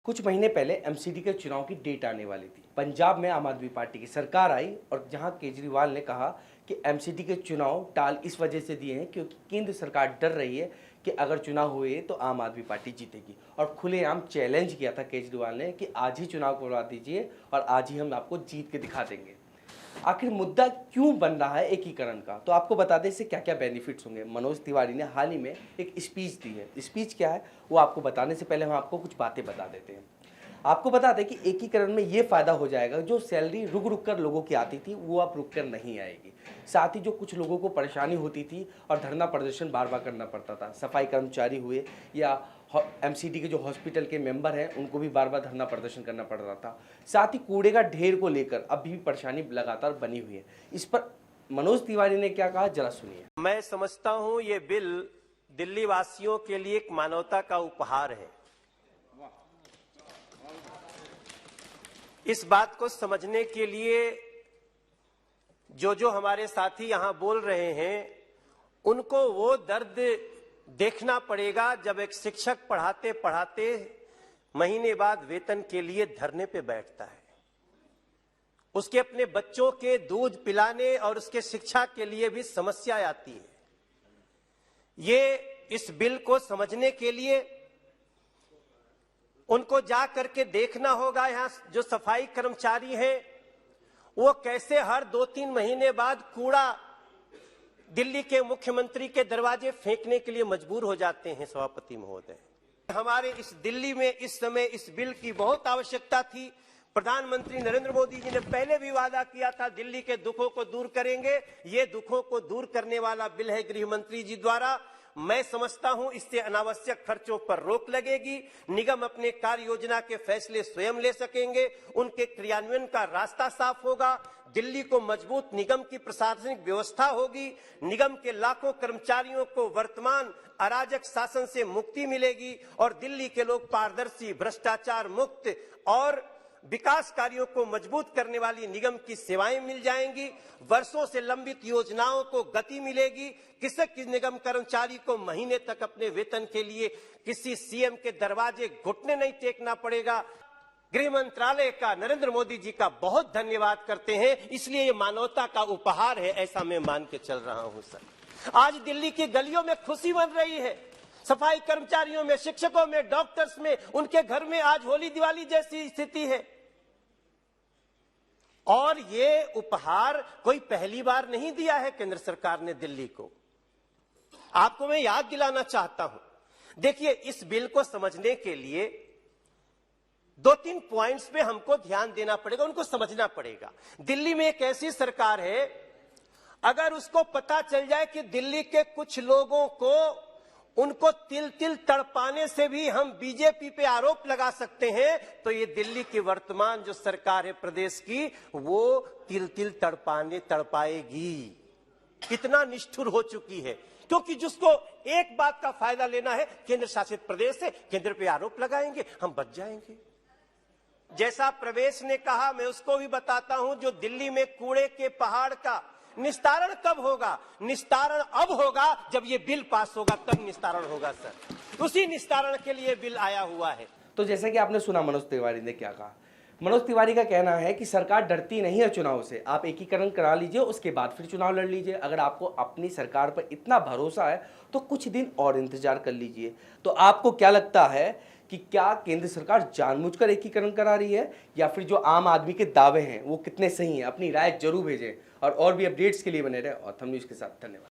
कुछ महीने पहले एमसीडी के चुनाव की डेट आने वाली थी। पंजाब में आम आदमी पार्टी की सरकार आई और जहां केजरीवाल ने कहा कि एमसीडी के चुनाव टाल इस वजह से दिए हैं क्योंकि केंद्र सरकार डर रही है कि अगर चुनाव हुए तो आम आदमी पार्टी जीतेगी। और खुलेआम चैलेंज किया था केजरीवाल ने कि आज ही चुनाव करवा दीजिए और आज ही हम आपको जीत के दिखा देंगे। आखिर मुद्दा क्यों बन रहा है एकीकरण का, तो आपको बता दें इससे क्या क्या बेनिफिट्स होंगे। मनोज तिवारी ने हाल ही में एक स्पीच दी है। स्पीच क्या है वो आपको बताने से पहले हम आपको कुछ बातें बता देते हैं। आपको बता दें कि एकीकरण में ये फायदा हो जाएगा, जो सैलरी रुक रुक कर लोगों की आती थी वो अब रुक कर नहीं आएगी। साथ ही जो कुछ लोगों को परेशानी होती थी और धरना प्रदर्शन बार बार करना पड़ता था, सफाई कर्मचारी हुए या एमसीडी के जो हॉस्पिटल के मेंबर हैं उनको भी बार बार धरना प्रदर्शन करना पड़ रहा था। साथ ही कूड़े का ढेर को लेकर अभी भी परेशानी लगातार बनी हुई है। इस पर मनोज तिवारी ने क्या कहा, जरा सुनिए। मैं समझता हूं ये बिल दिल्ली वासियों के लिए एक मानवता का उपहार है। इस बात को समझने के लिए जो हमारे साथी यहां बोल रहे हैं उनको वो दर्द देखना पड़ेगा जब एक शिक्षक पढ़ाते पढ़ाते महीने बाद वेतन के लिए धरने पे बैठता है। उसके अपने बच्चों के दूध पिलाने और उसके शिक्षा के लिए भी समस्या आती है। ये इस बिल को समझने के लिए उनको जा करके देखना होगा यहां जो सफाई कर्मचारी हैं वो कैसे हर 2-3 महीने बाद कूड़ा दिल्ली के मुख्यमंत्री के दरवाजे फेंकने के लिए मजबूर हो जाते हैं। सभापति महोदय, हमारे इस दिल्ली में इस समय इस बिल की बहुत आवश्यकता थी। प्रधानमंत्री नरेंद्र मोदी जी ने पहले भी वादा किया था दिल्ली के दुखों को दूर करेंगे। ये दुखों को दूर करने वाला बिल है गृह मंत्री जी द्वारा। मैं समझता हूं इससे अनावश्यक खर्चों पर रोक लगेगी। निगम अपने कार्य योजना के फैसले स्वयं ले सकेंगे। उनके क्रियान्वयन का रास्ता साफ होगा। दिल्ली को मजबूत निगम की प्रशासनिक व्यवस्था होगी। निगम के लाखों कर्मचारियों को वर्तमान अराजक शासन से मुक्ति मिलेगी और दिल्ली के लोग पारदर्शी, भ्रष्टाचार मुक्त और विकास कार्यों को मजबूत करने वाली निगम की सेवाएं मिल जाएंगी। वर्षों से लंबित योजनाओं को गति मिलेगी। किसी निगम कर्मचारी को महीने तक अपने वेतन के लिए किसी सीएम के दरवाजे घुटने नहीं टेकना पड़ेगा। गृह मंत्रालय का, नरेंद्र मोदी जी का बहुत धन्यवाद करते हैं। इसलिए ये मानवता का उपहार है, ऐसा मैं मान के चल रहा हूं सर। आज दिल्ली की गलियों में खुशी बन रही है। सफाई कर्मचारियों में, शिक्षकों में, डॉक्टर्स में, उनके घर में आज होली दिवाली जैसी स्थिति है। और ये उपहार कोई पहली बार नहीं दिया है केंद्र सरकार ने दिल्ली को। आपको मैं याद दिलाना चाहता हूं, देखिए इस बिल को समझने के लिए 2-3 पॉइंट्स पे हमको ध्यान देना पड़ेगा, उनको समझना पड़ेगा। दिल्ली में एक ऐसी सरकार है, अगर उसको पता चल जाए कि दिल्ली के कुछ लोगों को उनको तिल तिल तड़पाने से भी हम बीजेपी पे आरोप लगा सकते हैं, तो ये दिल्ली की वर्तमान जो सरकार है प्रदेश की, वो तिल तिल तड़पाएगी। कितना निष्ठुर हो चुकी है, क्योंकि जिसको एक बात का फायदा लेना है, केंद्र शासित प्रदेश है, केंद्र पे आरोप लगाएंगे, हम बच जाएंगे। जैसा प्रवेश ने कहा, मैं उसको भी बताता हूं, जो दिल्ली में कूड़े के पहाड़ का निस्तारण कब होगा? निस्तारण अब होगा जब ये बिल पास होगा, तब निस्तारण होगा सर। उसी निस्तारण के लिए बिल आया हुआ है। तो जैसे कि आपने सुना मनोज तिवारी ने क्या कहा। मनोज तिवारी का कहना है कि सरकार डरती नहीं है चुनाव से, आप एकीकरण करा लीजिए, उसके बाद फिर चुनाव लड़ लीजिए। अगर आपको अपनी सरकार पर इतना भरोसा है तो कुछ दिन और इंतजार कर लीजिए। तो आपको क्या लगता है कि क्या केंद्र सरकार जानबूझकर एकीकरण करा रही है या फिर जो आम आदमी के दावे हैं वो कितने सही हैं? अपनी राय जरूर भेजें और भी अपडेट्स के लिए बने रहे ऑथम न्यूज़ के साथ। धन्यवाद।